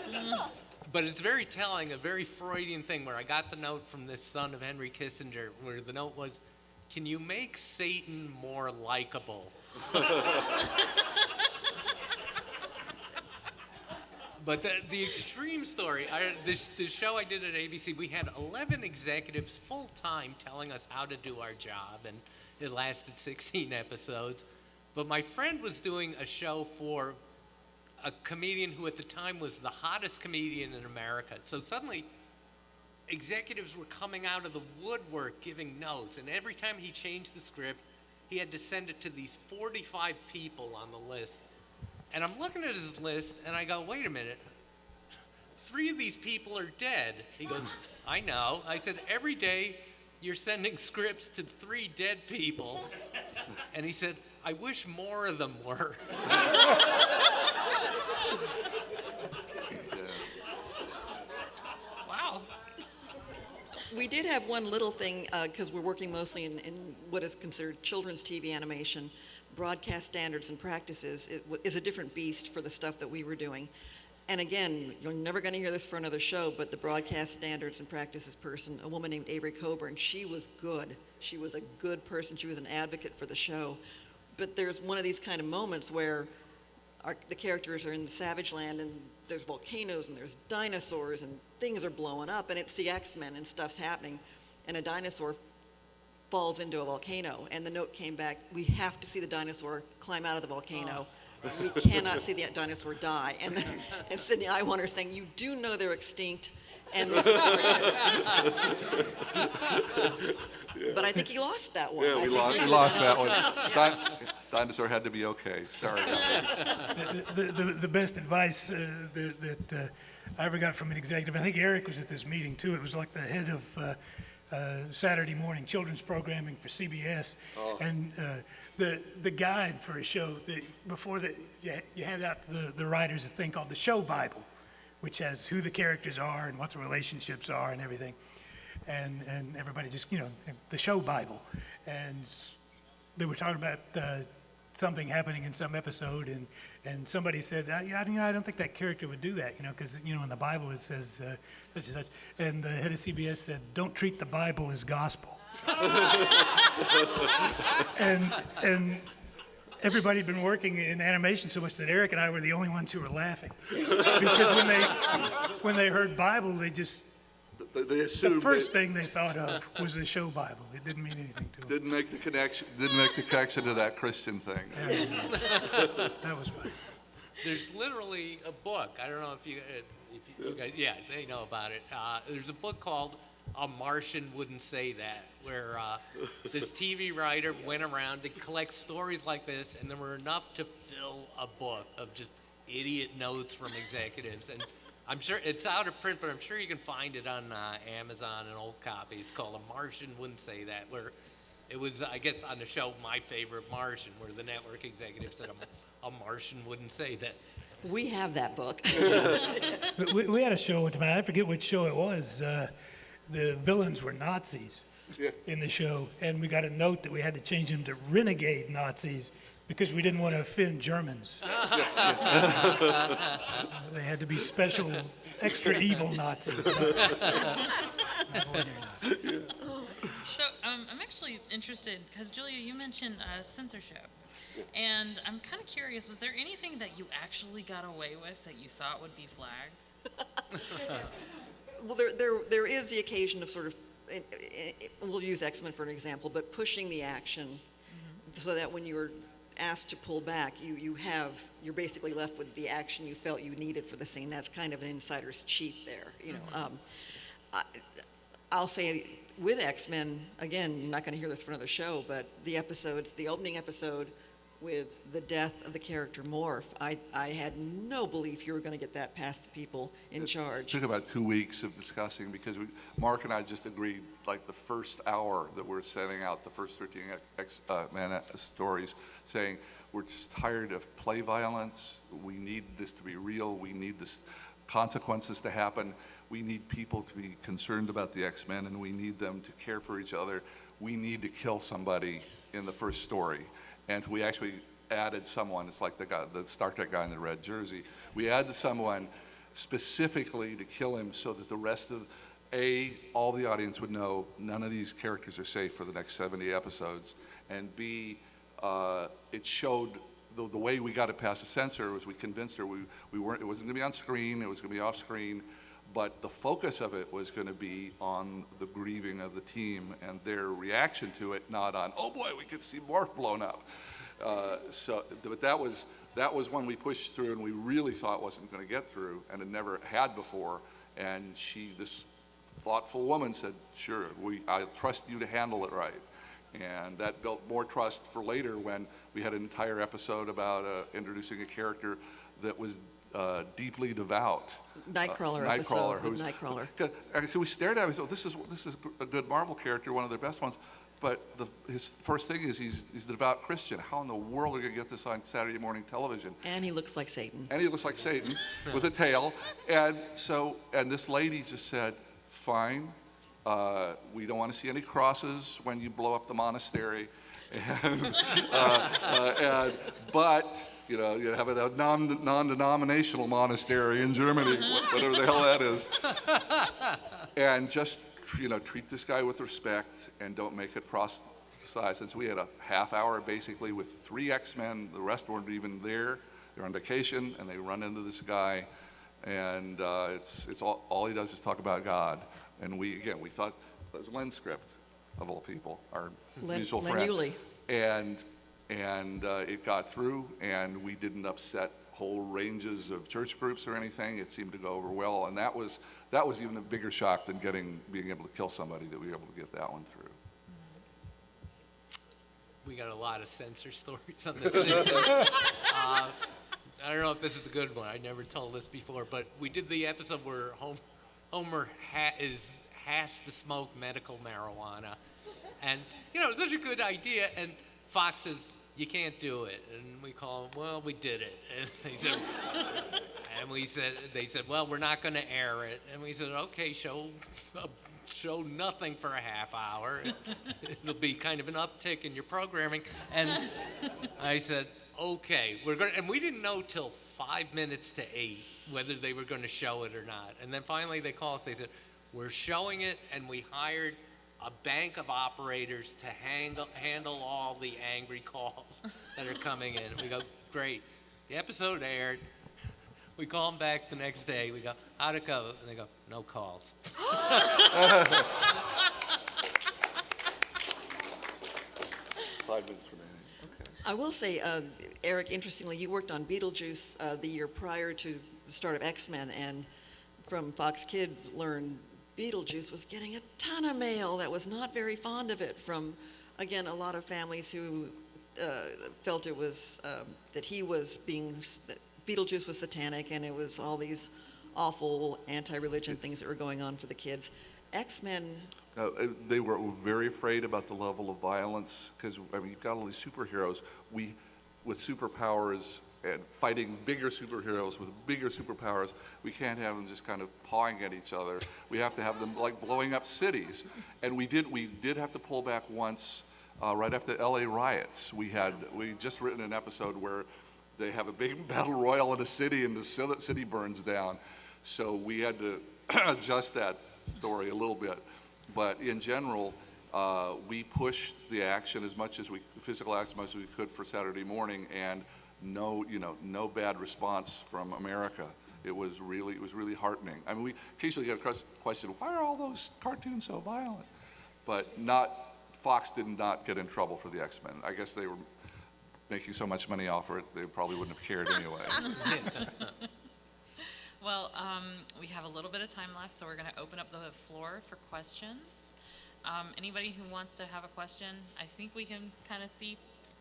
Speaker 5: but it's very telling, a very Freudian thing where I got the note from this son of Henry Kissinger where the note was, "Can you make Satan more likable?" But the extreme story, the show I did at ABC, we had 11 executives full-time telling us how to do our job, and it lasted 16 episodes. But my friend was doing a show for a comedian who at the time was the hottest comedian in America. So suddenly, executives were coming out of the woodwork giving notes, and every time he changed the script, he had to send it to these 45 people on the list. And I'm looking at his list, and I go, wait a minute. 3 of these people are dead. He goes, I know. I said, every day you're sending scripts to 3 dead people. And he said, I wish more of them were.
Speaker 1: Wow.
Speaker 3: We did have one little thing, because we're working mostly in what is considered children's TV animation. Broadcast standards and practices is a different beast for the stuff that we were doing. And again, you're never going to hear this for another show, but the broadcast standards and practices person, a woman named Avery Coburn, she was good. She was a good person. She was an advocate for the show. But there's one of these kind of moments where the characters are in the Savage Land, and there's volcanoes, and there's dinosaurs, and things are blowing up, and it's the X-Men, and stuff's happening, and a dinosaur falls into a volcano, and the note came back, we have to see the dinosaur climb out of the volcano. We cannot see the dinosaur die. And Sidney Iwander saying, you do know they're extinct, and this is But I think he lost that one.
Speaker 2: Yeah, we lost that one. Dinosaur had to be okay. Sorry about that.
Speaker 4: The best advice that I ever got from an executive, I think Eric was at this meeting too. It was like the head of Saturday morning children's programming for CBS, and the guide for a show, you hand out to the writers a thing called the Show Bible, which has who the characters are and what the relationships are and everything, and everybody just, the Show Bible, and they were talking about something happening in some episode, and somebody said, I don't think that character would do that, because in the Bible it says such and such, and the head of CBS said, don't treat the Bible as gospel. and everybody had been working in animation so much that Eric and I were the only ones who were laughing, because when they heard Bible, they assumed the first thing they thought of was the Show Bible. It didn't mean anything to them.
Speaker 2: Didn't make the connection to that Christian thing.
Speaker 4: That was fun.
Speaker 5: There's literally a book. I don't know if you guys, yeah, they know about it. There's a book called A Martian Wouldn't Say That, where this TV writer went around to collect stories like this, and there were enough to fill a book of just idiot notes from executives. And I'm sure it's out of print, but I'm sure you can find it on Amazon, an old copy. It's called A Martian Wouldn't Say That, where it was, I guess, on the show My Favorite Martian, where the network executive said a Martian wouldn't say that.
Speaker 3: We have that book.
Speaker 4: we had a show one time, I forget which show it was. The villains were Nazis in the show, and we got a note that we had to change them to renegade Nazis because we didn't want to offend Germans. They had to be special, extra evil Nazis.
Speaker 1: So I'm actually interested, because Julia, you mentioned censorship. And I'm kind of curious, was there anything that you actually got away with that you thought would be flagged?
Speaker 3: Well, there is the occasion of sort of, we'll use X-Men for an example, but pushing the action so that when you were asked to pull back, you're basically left with the action you felt you needed for the scene. That's kind of an insider's cheat there, you know. I, I'll say with X-Men, again, you're not going to hear this for another show, but the opening episode with the death of the character Morph, I had no belief you were going to get that past the people in charge.
Speaker 2: It took about 2 weeks of discussing because Mark and I just agreed, like the first hour that we're sending out the first 13 X-Men stories, saying we're just tired of play violence. We need this to be real. We need this consequences to happen. We need people to be concerned about the X-Men, and we need them to care for each other. We need to kill somebody in the first story. And we actually added someone, it's like the Star Trek guy in the red jersey. We added someone specifically to kill him so that the rest of, all the audience would know none of these characters are safe for the next 70 episodes. And B, it showed, the way we got it past the censor was we convinced her it wasn't gonna be on screen, it was gonna be off screen, but the focus of it was gonna be on the grieving of the team and their reaction to it, not on, oh boy, we could see Morph blown up. But that was one we pushed through and we really thought wasn't gonna get through and it never had before. And this thoughtful woman said, sure, I trust you to handle it right. And that built more trust for later when we had an entire episode about introducing a character that was deeply devout.
Speaker 3: Nightcrawler episode with Nightcrawler.
Speaker 2: Actually, we stared at him and said, this is a good Marvel character, one of their best ones. But his first thing is he's a devout Christian. How in the world are we going to get this on Saturday morning television?
Speaker 3: And he looks like Satan.
Speaker 2: With a tail. And this lady just said, fine, we don't want to see any crosses when you blow up the monastery. But you have a non-denominational monastery in Germany, whatever the hell that is, and just treat this guy with respect and don't make it proselytized. Since we had a half hour basically with 3 X-Men, the rest weren't even there. They're on vacation and they run into this guy, and it's all he does is talk about God. And we thought it was Len's script, of all people, our mutual friend.
Speaker 3: Len Uly.
Speaker 2: And it got through, and we didn't upset whole ranges of church groups or anything. It seemed to go over well, and that was even a bigger shock than being able to kill somebody, that we were able to get that one through.
Speaker 5: We got a lot of censor stories on the Simpsons. I don't know if this is the good one. I never told this before, but we did the episode where Homer has to smoke medical marijuana, and it's such a good idea. And Fox says you can't do it, and we call him. Well, we did it, and they said, well, we're not going to air it, and we said, okay, show nothing for a half hour. It'll be kind of an uptick in your programming, and I said, okay, and we didn't know till 5 minutes to 8 whether they were going to show it or not. And then finally they called us, they said, we're showing it, and we hired a bank of operators to handle all the angry calls that are coming in. We go, great. The episode aired. We call them back the next day. We go, how'd it go? And they go, no calls.
Speaker 2: 5 minutes remaining. Okay.
Speaker 3: I will say, Eric, interestingly, you worked on Beetlejuice the year prior to the start of X-Men, and from Fox Kids learned Beetlejuice was getting a ton of mail that was not very fond of it from, again, a lot of families who felt it was, that Beetlejuice was satanic, and it was all these awful anti-religion things that were going on for the kids. X-Men...
Speaker 2: They were very afraid about the level of violence because, you've got all these superheroes. With superpowers and fighting bigger superheroes with bigger superpowers, we can't have them just kind of pawing at each other. We have to have them like blowing up cities. And we did have to pull back once right after the LA riots. We just written an episode where they have a big battle royal in a city and the city burns down. So we had to adjust that story a little bit. But in general, we pushed the action physical action as much as we could for Saturday morning, and no bad response from America. It was really heartening. We occasionally get a question, why are all those cartoons so violent? But Fox did not get in trouble for the X-Men. I guess making so much money off of it, they probably wouldn't have cared anyway.
Speaker 1: Well, we have a little bit of time left, so we're going to open up the floor for questions. Anybody who wants to have a question, I think we can kind of see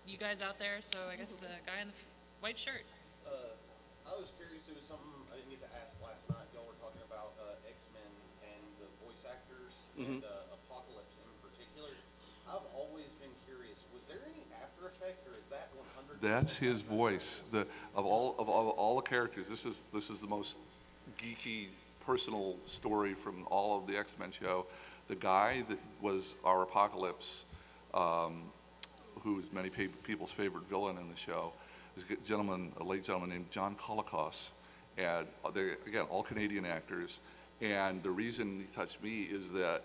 Speaker 1: you guys out there, so I guess the guy in the white shirt.
Speaker 8: I was curious, it was something I didn't get to ask last night. Y'all were talking about X-Men and the voice actors and Apocalypse in particular. I've always been curious, was there any after effect or is that 100%?
Speaker 2: That's his voice. Of all the characters, this is the most geeky, personal story from all of the X-Men show. The guy that was our Apocalypse, who is many people's favorite villain in the show, is a late gentleman named John Colicos. And they're, again, all Canadian actors. And the reason he touched me is that,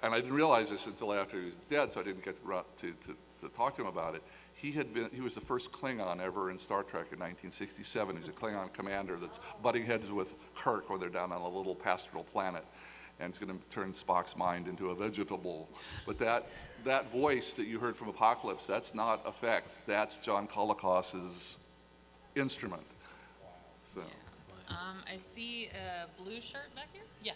Speaker 2: and I didn't realize this until after he was dead, so I didn't get to talk to him about it. He was the first Klingon ever in Star Trek in 1967. He's a Klingon commander that's butting heads with Kirk when they're down on a little pastoral planet. And it's going to turn Spock's mind into a vegetable. But that voice that you heard from Apocalypse, that's not effects. That's John Colicos's instrument. So.
Speaker 1: I see a blue shirt back here. Yeah.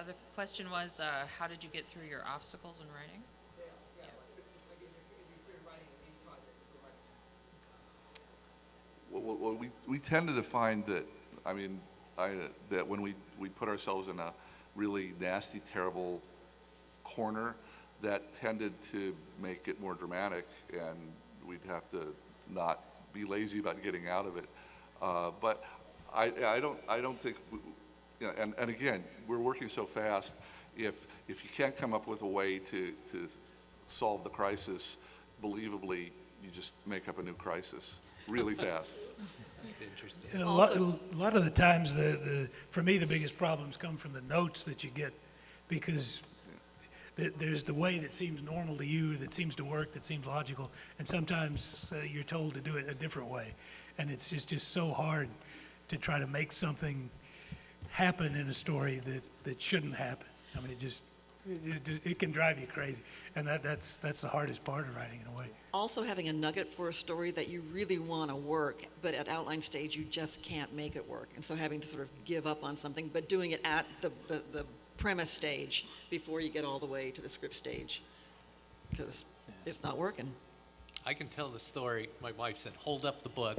Speaker 1: The question was, how did you get through your obstacles when writing?
Speaker 2: Well, we tended to find that, that when we put ourselves in a really nasty, terrible corner, that tended to make it more dramatic, and we'd have to not be lazy about getting out of it. But I don't think. And again, we're working so fast. If you can't come up with a way to solve the crisis believably, you just make up a new crisis really fast.
Speaker 5: That's interesting.
Speaker 4: A lot of the times, for me, the biggest problems come from the notes that you get, because there's the way that seems normal to you, that seems to work, that seems logical, and sometimes you're told to do it a different way, and it's just so hard to try to make something happen in a story that shouldn't happen. I mean, it can drive you crazy, and that's the hardest part of writing in a way.
Speaker 3: Also having a nugget for a story that you really want to work, but at outline stage you just can't make it work. And so having to sort of give up on something, but doing it at the premise stage before you get all the way to the script stage, because it's not working.
Speaker 5: I can tell the story. My wife said, hold up the book.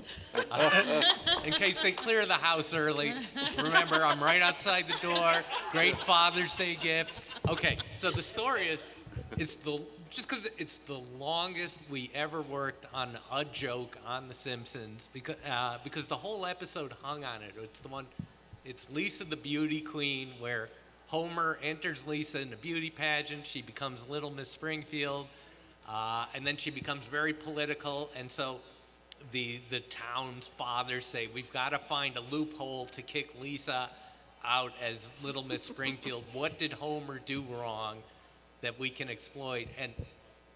Speaker 5: In case they clear the house early. Remember, I'm right outside the door. Great Father's Day gift. Okay, so the story is, just because it's the longest we ever worked on a joke on The Simpsons, because the whole episode hung on it. It's Lisa the Beauty Queen, where Homer enters Lisa in a beauty pageant. She becomes Little Miss Springfield. And then she becomes very political, and so the town's fathers say, we've got to find a loophole to kick Lisa out as Little Miss Springfield. What did Homer do wrong that we can exploit? And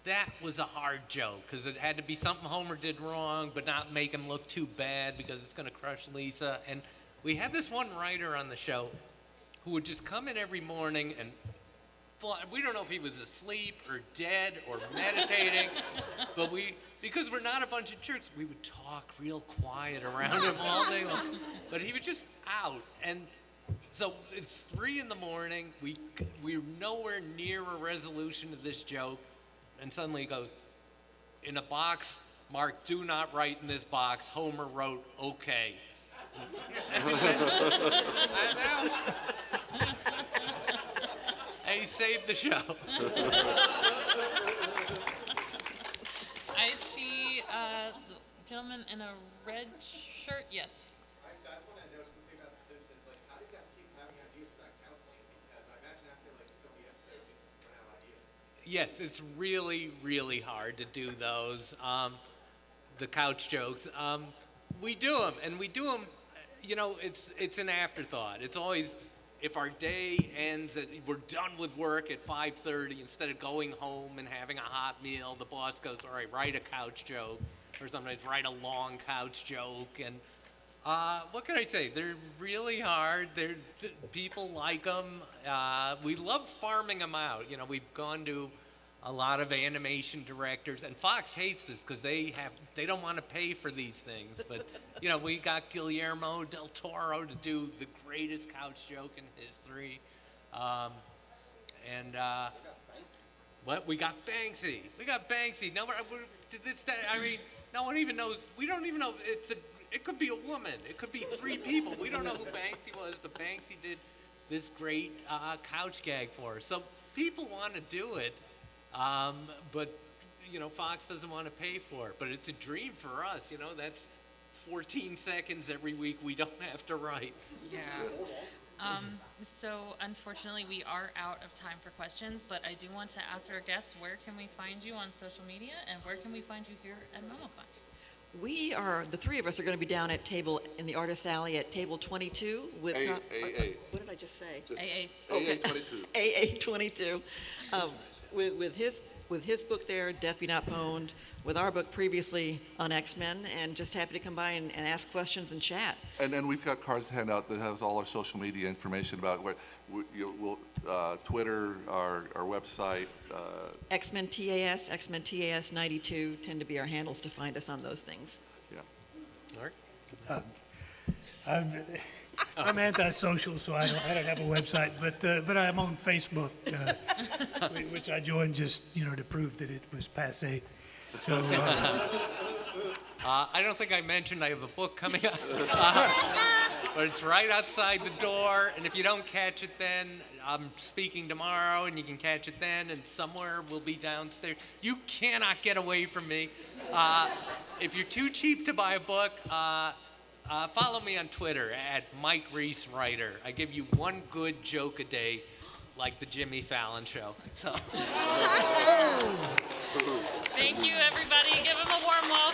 Speaker 5: that was a hard joke, because it had to be something Homer did wrong, but not make him look too bad, because it's going to crush Lisa. And we had this one writer on the show who would just come in every morning and we don't know if he was asleep or dead or meditating, but because we're not a bunch of jerks, we would talk real quiet around him all day long. But he was just out. And so it's 3 a.m. We're nowhere near a resolution of this joke. And suddenly he goes, in a box, Mark, do not write in this box. Homer wrote, okay. And he saved the show.
Speaker 1: I see the gentleman in a red shirt. Yes.
Speaker 8: All right, so I just want to know something about The Simpsons. Like, how do you guys keep having ideas for that couch scene? Because I imagine after like so many episodes, you just run out of ideas.
Speaker 5: Yes, it's really, really hard to do those, the couch jokes. We do them, and we do them, it's an afterthought. It's always, if our day ends at, we're done with work at 5:30, instead of going home and having a hot meal, the boss goes, all right, write a couch joke, or sometimes write a long couch joke. And what can I say? They're really hard. People like them. We love farming them out. You know, we've gone to a lot of animation directors, and Fox hates this because they don't want to pay for these things. But you know, we got Guillermo del Toro to do the greatest couch joke in history, what we got Banksy. We got Banksy. No, no one even knows. We don't even know. It could be a woman. It could be 3 people. We don't know who Banksy was, but Banksy did this great couch gag for us. So people want to do it. But, you know, Fox doesn't want to pay for it. But it's a dream for us, you know. That's 14 seconds every week we don't have to write.
Speaker 1: Yeah. So unfortunately, we are out of time for questions, but I do want to ask our guests, where can we find you on social media, and where can we find you here at MomoCon?
Speaker 3: The 3 of us are going to be down in the Artist Alley at table 22 with.
Speaker 2: AA.
Speaker 3: What did I just say?
Speaker 1: AA.
Speaker 3: Okay.
Speaker 2: AA 22.
Speaker 3: AA 22. With his book there, Death Be Not Pwned, with our book previously on X-Men, and just happy to come by and ask questions and chat.
Speaker 2: And then we've got cards to hand out that has all our social media information about Twitter, our website.
Speaker 3: X-Men TAS 92 tend to be our handles to find us on those things.
Speaker 5: Mark?
Speaker 4: I'm antisocial, so I don't have a website, but I'm on Facebook, which I joined just, you know, to prove that it was passé. So,
Speaker 5: I don't think I mentioned I have a book coming out, but it's right outside the door, and if you don't catch it then, I'm speaking tomorrow, and you can catch it then, and somewhere we'll be downstairs. You cannot get away from me. If you're too cheap to buy a book, follow me on Twitter at Mike Reiss Writer. I give you one good joke a day, like the Jimmy Fallon show. So.
Speaker 1: Thank you, everybody. Give him a warm welcome.